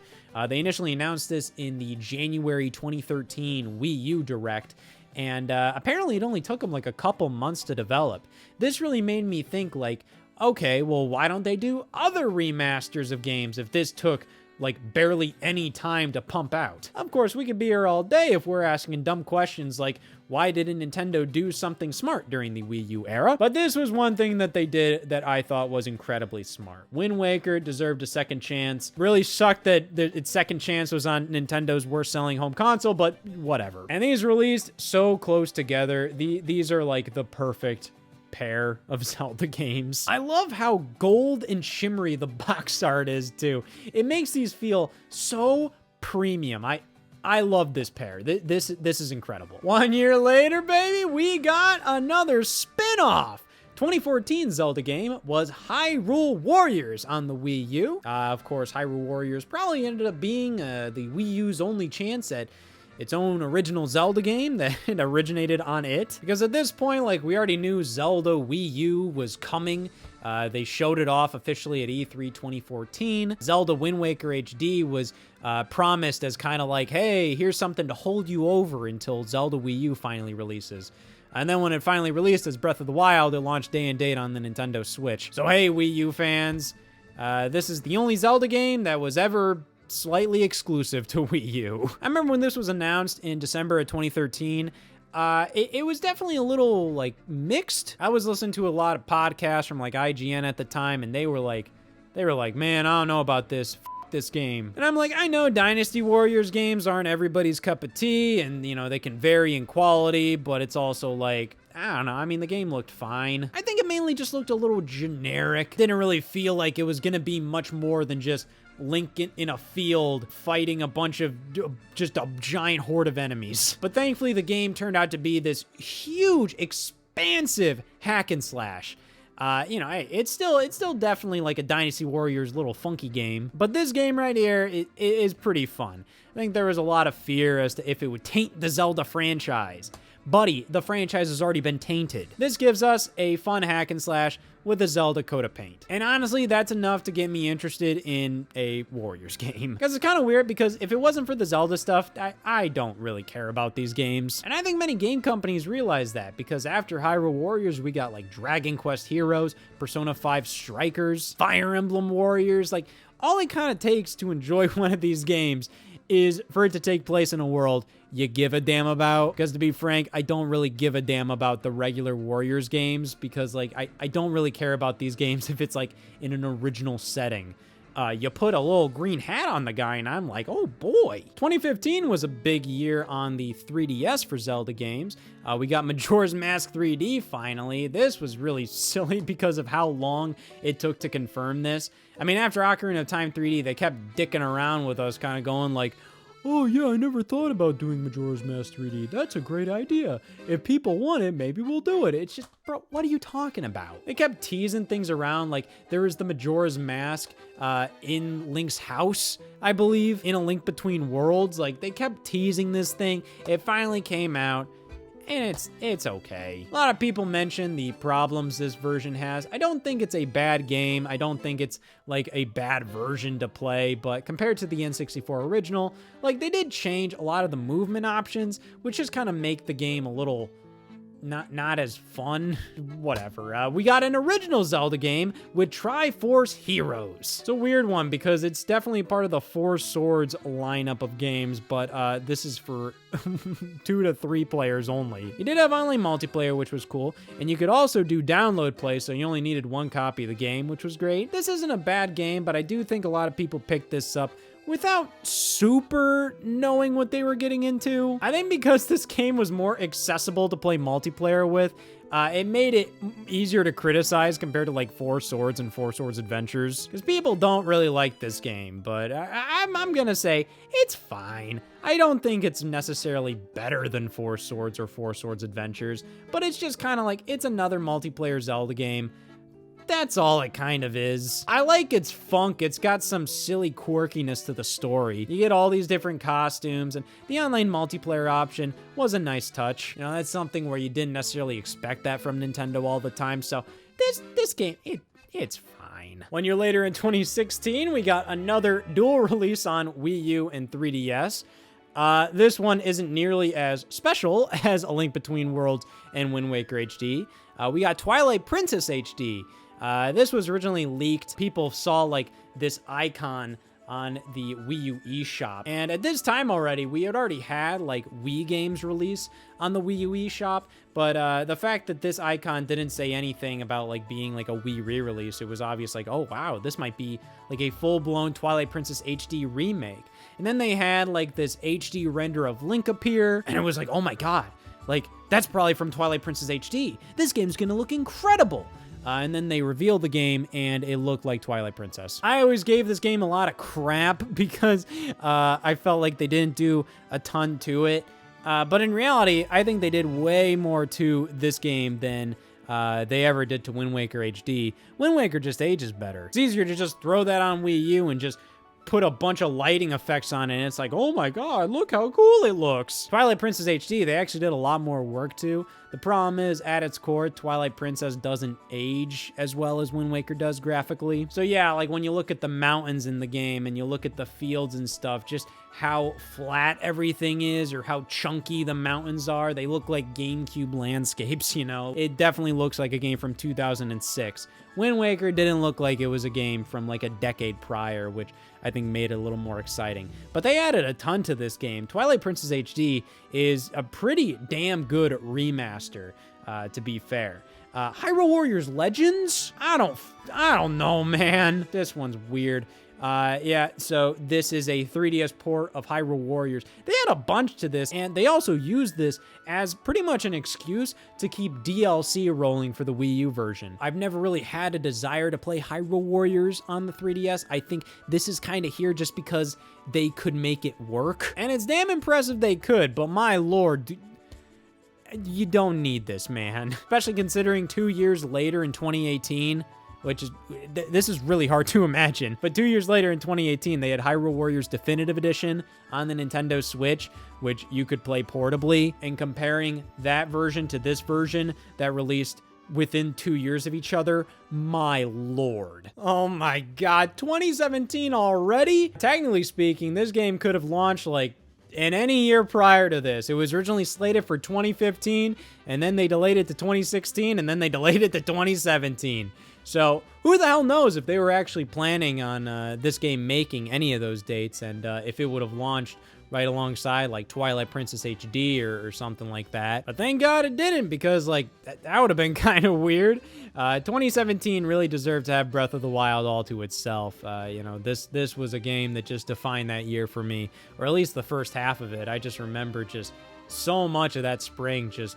They initially announced this in the January 2013 Wii U Direct, and apparently it only took them like a couple months to develop. This really made me think, like, okay, well, why don't they do other remasters of games if this took like barely any time to pump out? Of course, we could be here all day if we're asking dumb questions like, why didn't Nintendo do something smart during the Wii U era? But this was one thing that they did that I thought was incredibly smart. Wind Waker deserved a second chance. Really sucked that its second chance was on Nintendo's worst selling home console, but whatever. And these released so close together. These are like the perfect pair of Zelda games. I love how gold and shimmery the box art is too. It makes these feel so premium. I love this pair. This is incredible. 1 year later, baby, we got another spin-off. 2014 Zelda game was Hyrule Warriors on the Wii U. Of course, Hyrule Warriors probably ended up being the Wii U's only chance at its own original Zelda game that originated on it. Because at this point, like, we already knew Zelda Wii U was coming. They showed it off officially at E3 2014. Zelda Wind Waker HD was promised as kind of like, hey, here's something to hold you over until Zelda Wii U finally releases. And then when it finally released as Breath of the Wild, it launched day and date on the Nintendo Switch. So hey, Wii U fans, this is the only Zelda game that was ever slightly exclusive to Wii U. I remember when this was announced in December of 2013, it was definitely a little, like, mixed. I was listening to a lot of podcasts from, like, IGN at the time, and they were like, man, I don't know about this. This game. And I'm like, I know Dynasty Warriors games aren't everybody's cup of tea, and, you know, they can vary in quality, but it's also like, I don't know. I mean, the game looked fine. I think it mainly just looked a little generic. Didn't really feel like it was gonna be much more than just Link in a field fighting a bunch of just a giant horde of enemies. But thankfully, the game turned out to be this huge, expansive hack and slash. You know, it's still definitely like a Dynasty Warriors little funky game, but this game right here, it is pretty fun. I think there was a lot of fear as to if it would taint the Zelda franchise. Buddy, the franchise has already been tainted. This gives us a fun hack and slash with a Zelda coat of paint. And honestly, that's enough to get me interested in a Warriors game. Because it's kind of weird, because if it wasn't for the Zelda stuff, I don't really care about these games. And I think many game companies realize that, because after Hyrule Warriors, we got like Dragon Quest Heroes, Persona 5 Strikers, Fire Emblem Warriors. Like, all it kind of takes to enjoy one of these games is for it to take place in a world you give a damn about. Because to be frank, I don't really give a damn about the regular Warriors games, because like I don't really care about these games if it's like in an original setting. You put a little green hat on the guy and I'm like, oh boy. 2015 was a big year on the 3DS for Zelda games. We got Majora's Mask 3D finally. This was really silly because of how long it took to confirm this. I mean, after Ocarina of Time 3D, they kept dicking around with us, kind of going like, oh yeah, I never thought about doing Majora's Mask 3D. That's a great idea. If people want it, maybe we'll do it. It's just, bro, what are you talking about? They kept teasing things around, like there was the Majora's Mask in Link's house, I believe, in A Link Between Worlds. Like, they kept teasing this thing. It finally came out, and it's okay. A lot of people mention the problems this version has. I don't think it's a bad game. I don't think it's like a bad version to play, but compared to the N64 original, like, they did change a lot of the movement options, which just kind of make the game a little not as fun. Whatever. We got an original Zelda game with Triforce Heroes. It's a weird one because it's definitely part of the Four Swords lineup of games, but this is for 2 to 3 players only. You did have online multiplayer, which was cool, and you could also do download play, so you only needed 1 copy of the game, which was great. This isn't a bad game, but I do think a lot of people picked this up without super knowing what they were getting into. I think because this game was more accessible to play multiplayer with, it made it easier to criticize compared to like Four Swords and Four Swords Adventures. Because people don't really like this game, but I'm gonna say it's fine. I don't think it's necessarily better than Four Swords or Four Swords Adventures, but it's just kind of like, it's another multiplayer Zelda game. That's all it kind of is. I like its funk. It's got some silly quirkiness to the story. You get all these different costumes, and the online multiplayer option was a nice touch. You know, that's something where you didn't necessarily expect that from Nintendo all the time, so this game, it's fine. 1 year later in 2016, we got another dual release on Wii U and 3DS. This one isn't nearly as special as A Link Between Worlds and Wind Waker HD. We got Twilight Princess HD. This was originally leaked. People saw like this icon on the Wii U eShop. And at this time already, we had already had like Wii games release on the Wii U eShop, but the fact that this icon didn't say anything about like being like a Wii re-release, it was obvious like, oh wow, this might be like a full-blown Twilight Princess HD remake. And then they had like this HD render of Link appear, and it was like, oh my god, like that's probably from Twilight Princess HD. This game's gonna look incredible. And then they revealed the game, and it looked like Twilight Princess. I always gave this game a lot of crap because I felt like they didn't do a ton to it. But in reality, I think they did way more to this game than they ever did to Wind Waker HD. Wind Waker just ages better. It's easier to just throw that on Wii U and just put a bunch of lighting effects on it, and it's like, oh my god, look how cool it looks. Twilight Princess HD, they actually did a lot more work to. The problem is, at its core, Twilight Princess doesn't age as well as Wind Waker does graphically. So yeah, like when you look at the mountains in the game and you look at the fields and stuff, just how flat everything is or how chunky the mountains are, they look like GameCube landscapes, you know? It definitely looks like a game from 2006. Wind Waker didn't look like it was a game from like a decade prior, which I think made it a little more exciting. But they added a ton to this game. Twilight Princess HD is a pretty damn good remaster, to be fair. Hyrule Warriors Legends? I don't know, man. This one's weird. Yeah, so this is a 3DS port of Hyrule Warriors. They had a bunch to this, and they also used this as pretty much an excuse to keep DLC rolling for the Wii U version. I've never really had a desire to play Hyrule Warriors on the 3DS. I think this is kind of here just because they could make it work. And it's damn impressive they could, but my lord, you don't need this, man. Especially considering 2 years later in 2018, which is, this is really hard to imagine. But 2 years later in 2018, they had Hyrule Warriors Definitive Edition on the Nintendo Switch, which you could play portably. And comparing that version to this version that released within 2 years of each other, my lord. Oh my god, 2017 already? Technically speaking, this game could have launched like in any year prior to this. It was originally slated for 2015, and then they delayed it to 2016, and then they delayed it to 2017. So who the hell knows if they were actually planning on this game making any of those dates, and if it would have launched right alongside like Twilight Princess HD or something like that. But thank God it didn't, because like that would have been kind of weird. 2017 really deserved to have Breath of the Wild all to itself. You know, this was a game that just defined that year for me, or at least the first half of it. I just remember just so much of that spring just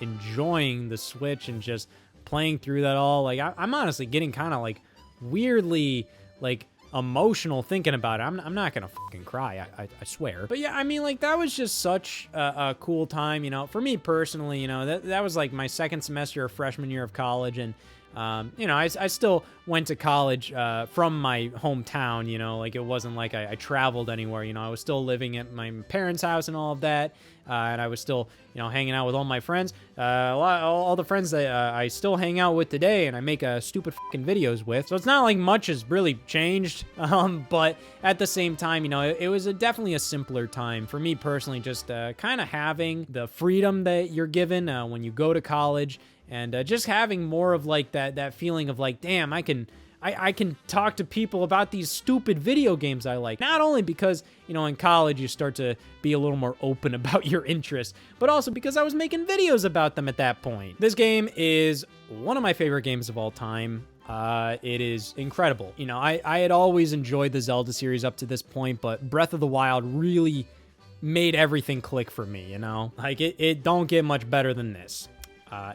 enjoying the Switch and just playing through that all. Like I'm honestly getting kind of like weirdly like emotional thinking about it. I'm not gonna fucking cry, I swear. But yeah, I mean, like that was just such a cool time, you know, for me personally. You know, that was like my second semester of freshman year of college, and you know, I still went to college from my hometown, you know, like it wasn't like I traveled anywhere, you know, I was still living at my parents' house and all of that, and I was still, you know, hanging out with all my friends, all the friends that I still hang out with today and I make stupid fucking videos with, so it's not like much has really changed, but at the same time, you know, it was definitely a simpler time for me personally, just kind of having the freedom that you're given when you go to college. And just having more of like that feeling of like, damn, I can talk to people about these stupid video games I like. Not only because, you know, in college you start to be a little more open about your interests, but also because I was making videos about them at that point. This game is one of my favorite games of all time. It is incredible. You know, I had always enjoyed the Zelda series up to this point, but Breath of the Wild really made everything click for me, you know? Like, it don't get much better than this.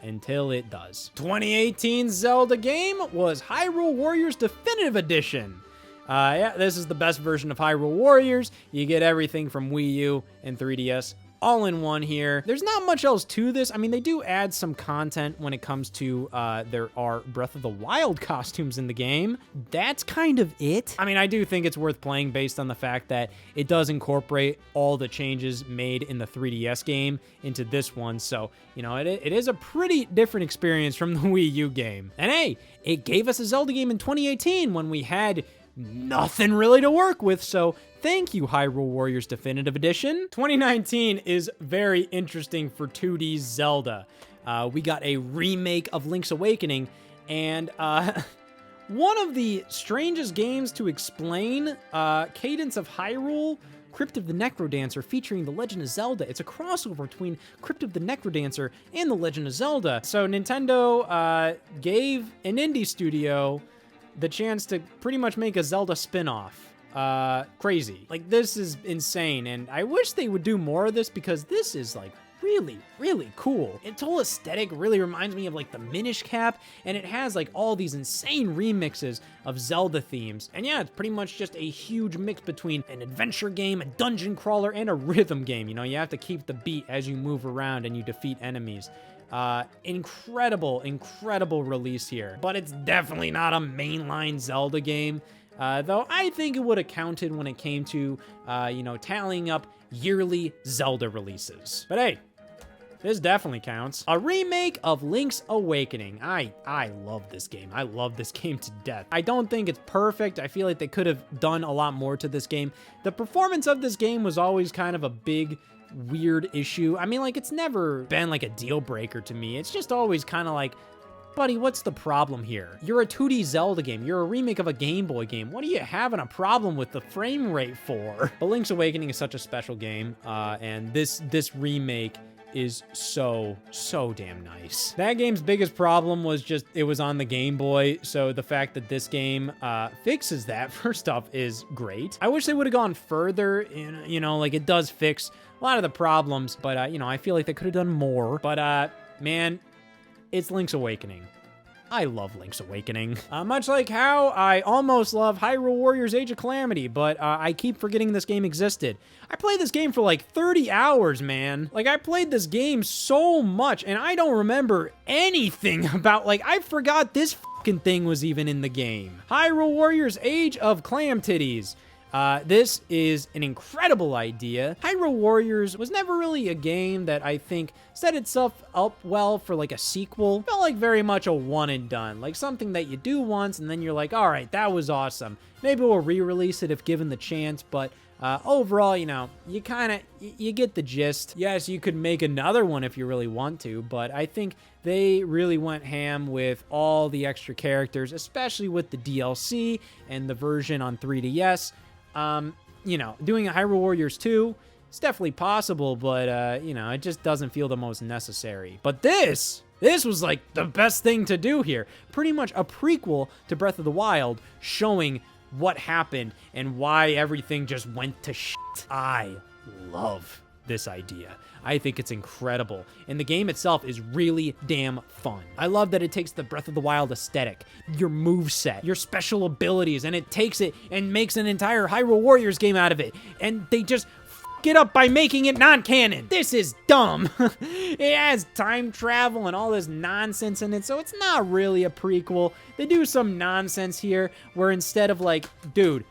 Until it does. 2018 Zelda game was Hyrule Warriors Definitive Edition. Yeah, this is the best version of Hyrule Warriors. You get everything from Wii U and 3DS all in one here. There's not much else to this. I mean, they do add some content when it comes to there are Breath of the Wild costumes in the game. That's kind of it. I mean, I do think it's worth playing based on the fact that it does incorporate all the changes made in the 3DS game into this one. So, you know, it is a pretty different experience from the Wii U game. And hey, it gave us a Zelda game in 2018 when we had nothing really to work with, so thank you, Hyrule Warriors Definitive Edition. 2019 is very interesting for 2D Zelda. We got a remake of Link's Awakening, And one of the strangest games to explain, Cadence of Hyrule, Crypt of the Necrodancer, featuring The Legend of Zelda. It's a crossover between Crypt of the Necrodancer and The Legend of Zelda. So Nintendo gave an indie studio the chance to pretty much make a Zelda spin-off. Crazy. Like, this is insane, and I wish they would do more of this because this is, like, really, really cool. Its whole aesthetic really reminds me of like the Minish Cap, and it has like all these insane remixes of Zelda themes. And yeah, it's pretty much just a huge mix between an adventure game, a dungeon crawler, and a rhythm game. You know, you have to keep the beat as you move around and you defeat enemies. Incredible release here. But it's definitely not a mainline Zelda game. Though I think it would have counted when it came to, you know, tallying up yearly Zelda releases. But hey, this definitely counts. A remake of Link's Awakening. I love this game. I love this game to death. I don't think it's perfect. I feel like they could have done a lot more to this game. The performance of this game was always kind of a big, weird issue. I mean, like, it's never been like a deal breaker to me. It's just always kind of like, buddy, what's the problem here? You're a 2D Zelda game. You're a remake of a Game Boy game. What are you having a problem with the frame rate for? But Link's Awakening is such a special game, and this remake is so damn nice. That game's biggest problem was just it was on the Game Boy, so the fact that this game fixes that, first off, is great. I wish they would have gone further, you know, like it does fix a lot of the problems, but, you know, I feel like they could have done more. But, man, it's Link's Awakening. I love Link's Awakening. Much like how I almost love Hyrule Warriors Age of Calamity, but I keep forgetting this game existed. I played this game for like 30 hours, man. Like, I played this game so much, and I don't remember anything about, like, I forgot this fucking thing was even in the game. Hyrule Warriors Age of Clam Titties. This is an incredible idea. Hyrule Warriors was never really a game that I think set itself up well for like a sequel. Felt like very much a one and done, like something that you do once and then you're like, all right, that was awesome. Maybe we'll re-release it if given the chance, but overall, you know, you get the gist. Yes, you could make another one if you really want to, but I think they really went ham with all the extra characters, especially with the DLC and the version on 3DS. You know, doing a Hyrule Warriors 2, it's definitely possible, but, you know, it just doesn't feel the most necessary. But this was like the best thing to do here. Pretty much a prequel to Breath of the Wild, showing what happened and why everything just went to shit. I love this idea. I think it's incredible, and the game itself is really damn fun. I love that it takes the Breath of the Wild aesthetic, your moveset, your special abilities, and it takes it and makes an entire Hyrule Warriors game out of it, and they just f*** it up by making it non-canon. This is dumb. It has time travel and all this nonsense in it, so it's not really a prequel. They do some nonsense here, where instead of like, dude,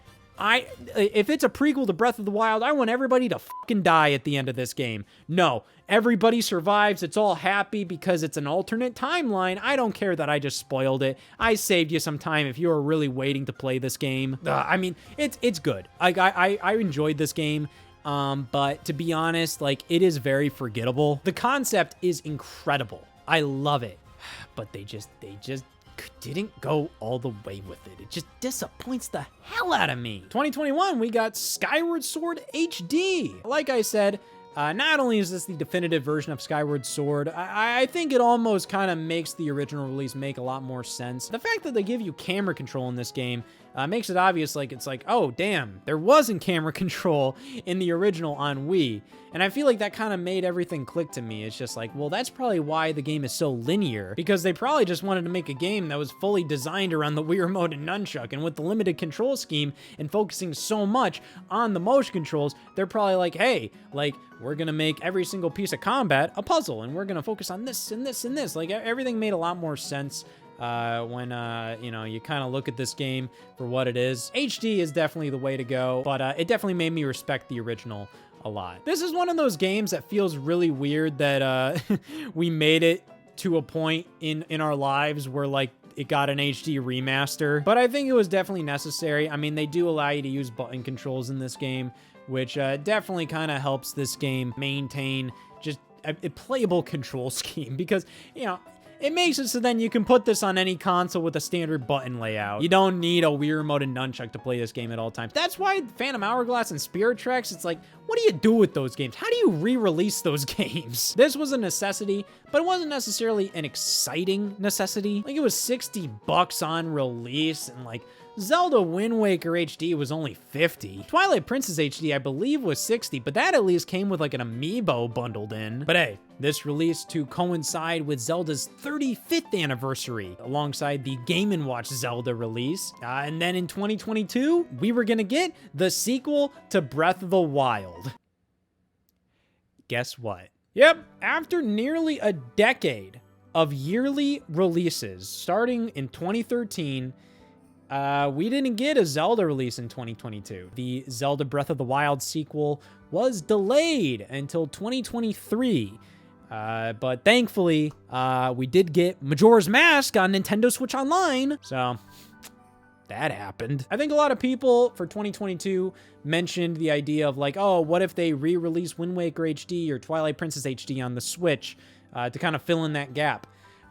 if it's a prequel to Breath of the Wild, I want everybody to fucking die at the end of this game. No, everybody survives. It's all happy because it's an alternate timeline. I don't care that I just spoiled it. I saved you some time if you were really waiting to play this game. I mean, it's good. I enjoyed this game. But to be honest, like, it is very forgettable. The concept is incredible. I love it. But they just didn't go all the way with it. It just disappoints the hell out of me. 2021, we got Skyward Sword HD. Like I said, not only is this the definitive version of Skyward Sword, I think it almost kind of makes the original release make a lot more sense. The fact that they give you camera control in this game makes it obvious, like, it's like, oh, damn, there wasn't camera control in the original on Wii. And I feel like that kind of made everything click to me. It's just like, well, that's probably why the game is so linear, because they probably just wanted to make a game that was fully designed around the Wii Remote and Nunchuck, and with the limited control scheme and focusing so much on the motion controls, they're probably like, hey, like, we're gonna make every single piece of combat a puzzle, and we're gonna focus on this and this and this. Like, everything made a lot more sense when, you know, you kind of look at this game for what it is. HD is definitely the way to go, but it definitely made me respect the original a lot. This is one of those games that feels really weird that we made it to a point in our lives where, like, it got an HD remaster, but I think it was definitely necessary. I mean, they do allow you to use button controls in this game, which definitely kind of helps this game maintain just a playable control scheme, because, you know, It makes it so then you can put this on any console with a standard button layout. You don't need a Wii Remote and nunchuck to play this game at all times. That's why Phantom Hourglass and Spirit Tracks, it's like, what do you do with those games? How do you re-release those games? This was a necessity, but it wasn't necessarily an exciting necessity. Like, it was $60 on release, and like, Zelda Wind Waker HD was only $50. Twilight Princess HD, I believe, was $60, but that at least came with like an amiibo bundled in. But hey, this released to coincide with Zelda's 35th anniversary, alongside the Game & Watch Zelda release. And then in 2022, we were gonna get the sequel to Breath of the Wild. Guess what? Yep, after nearly a decade of yearly releases, starting in 2013, we didn't get a Zelda release in 2022. The Zelda Breath of the Wild sequel was delayed until 2023. But thankfully, we did get Majora's Mask on Nintendo Switch Online, so that happened. I think a lot of people for 2022 mentioned the idea of like, oh, what if they re-release Wind Waker HD or Twilight Princess HD on the Switch to kind of fill in that gap.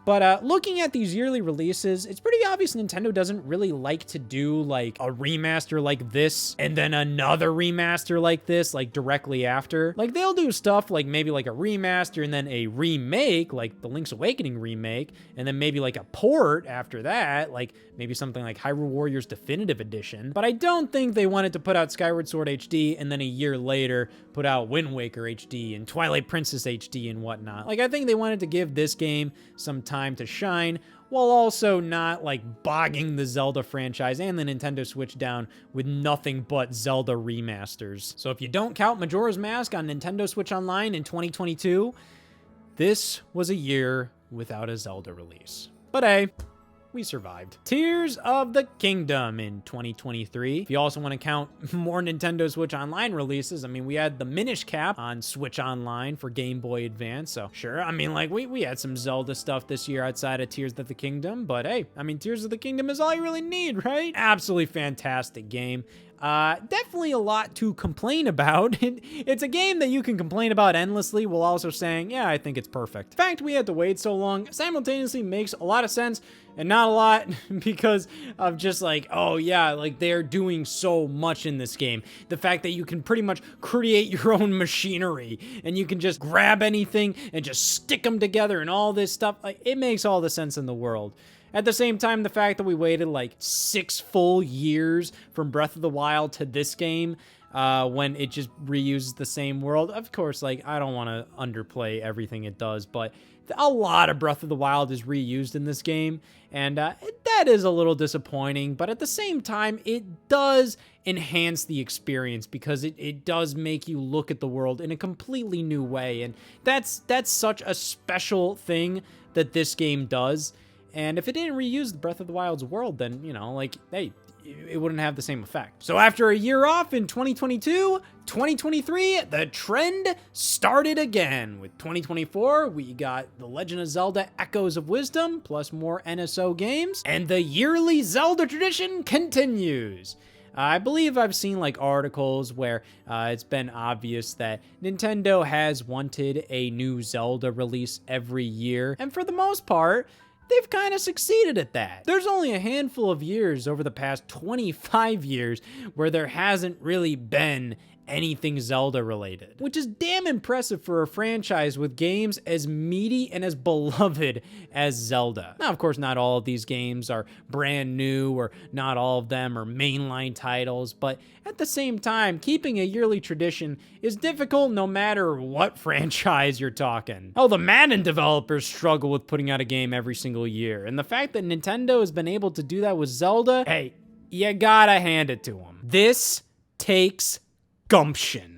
But looking at these yearly releases, it's pretty obvious Nintendo doesn't really like to do like a remaster like this and then another remaster like this, like directly after. Like, they'll do stuff like maybe like a remaster and then a remake, like the Link's Awakening remake, and then maybe like a port after that, like maybe something like Hyrule Warriors Definitive Edition. But I don't think they wanted to put out Skyward Sword HD and then a year later put out Wind Waker HD and Twilight Princess HD and whatnot. Like, I think they wanted to give this game some time to shine, while also not like bogging the Zelda franchise and the Nintendo Switch down with nothing but Zelda remasters. So if you don't count Majora's Mask on Nintendo Switch Online in 2022, this was a year without a Zelda release. But hey, we survived. Tears of the Kingdom in 2023. If you also want to count more Nintendo Switch Online releases, I mean, we had the Minish Cap on Switch Online for Game Boy Advance, so sure, I mean, like, we had some Zelda stuff this year outside of Tears of the Kingdom, but hey, I mean, Tears of the Kingdom is all you really need, right? Absolutely fantastic game. Definitely a lot to complain about. It's a game that you can complain about endlessly while also saying, yeah, I think it's perfect. The fact we had to wait so long simultaneously makes a lot of sense and not a lot because of just like, oh yeah, like they're doing so much in this game. The fact that you can pretty much create your own machinery and you can just grab anything and just stick them together and all this stuff, like it makes all the sense in the world. At the same time, the fact that we waited like 6 full years from Breath of the Wild to this game, when it just reuses the same world. Of course, like, I don't want to underplay everything it does, but a lot of Breath of the Wild is reused in this game, and that is a little disappointing, but at the same time, it does enhance the experience because it does make you look at the world in a completely new way, and that's such a special thing that this game does. And if it didn't reuse the Breath of the Wild's world, then, you know, like, hey, it wouldn't have the same effect. So after a year off in 2022, 2023, the trend started again. With 2024, we got The Legend of Zelda Echoes of Wisdom, plus more NSO games, and the yearly Zelda tradition continues. I believe I've seen like articles where it's been obvious that Nintendo has wanted a new Zelda release every year, and for the most part, they've kind of succeeded at that. There's only a handful of years over the past 25 years where there hasn't really been anything Zelda related, which is damn impressive for a franchise with games as meaty and as beloved as Zelda. Now, of course, not all of these games are brand new, or not all of them are mainline titles, but at the same time, keeping a yearly tradition is difficult no matter what franchise you're talking. Oh, the Madden developers struggle with putting out a game every single year, and the fact that Nintendo has been able to do that with Zelda, hey, you gotta hand it to them. This takes gumption.